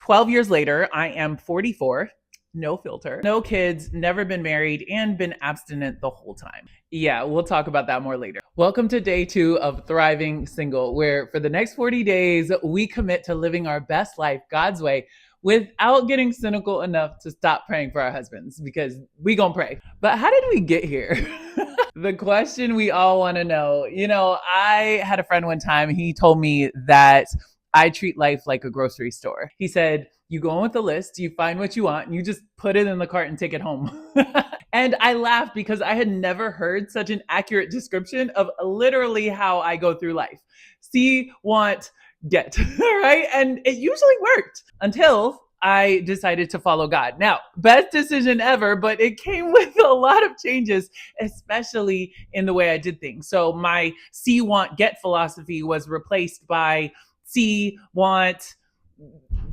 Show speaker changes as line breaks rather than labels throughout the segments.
12 years later, I am 44, no filter, no kids, never been married, and been abstinent the whole time. Yeah, we'll talk about that more later. Welcome to day 2 of Thriving Single, where for the next 40 days, we commit to living our best life God's way without getting cynical enough to stop praying for our husbands, because we gonna pray. But how did we get here? The question we all want to know. I had a friend one time, he told me that I treat life like a grocery store. He said, you go in with the list, you find what you want, and you just put it in the cart and take it home. And I laughed because I had never heard such an accurate description of literally how I go through life. See, want, get, right? And it usually worked until I decided to follow God. Now, best decision ever, but it came with a lot of changes, especially in the way I did things. So my see, want, get philosophy was replaced by see, want,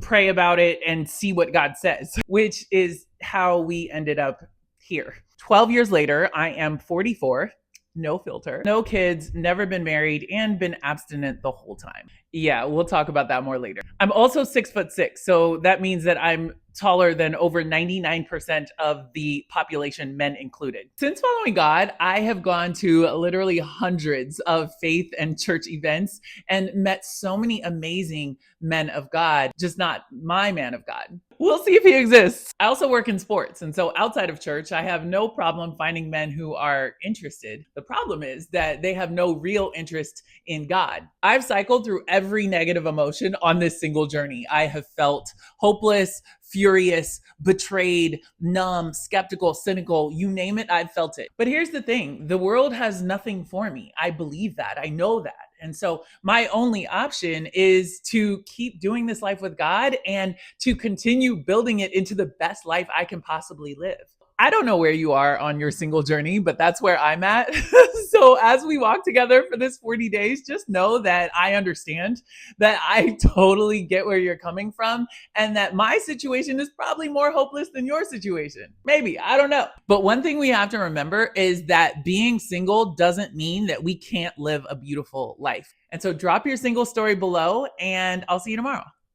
pray about it, and see what God says, which is how we ended up here. 12 years later, I am 44, no filter, no kids, never been married, and been abstinent the whole time. Yeah, we'll talk about that more later. I'm also 6'6", so that means that I'm taller than over 99% of the population, men included. Since following God, I have gone to literally hundreds of faith and church events and met so many amazing men of God, just not my man of God. We'll see if he exists. I also work in sports. And so outside of church, I have no problem finding men who are interested. The problem is that they have no real interest in God. I've cycled through every negative emotion on this single journey. I have felt hopeless, furious, betrayed, numb, skeptical, cynical, you name it, I've felt it. But here's the thing, the world has nothing for me. I believe that. I know that. And so my only option is to keep doing this life with God and to continue building it into the best life I can possibly live. I don't know where you are on your single journey, but that's where I'm at. So as we walk together for this 40 days, just know that I understand, that I totally get where you're coming from, and that my situation is probably more hopeless than your situation. Maybe, I don't know. But one thing we have to remember is that being single doesn't mean that we can't live a beautiful life. And so drop your single story below, and I'll see you tomorrow.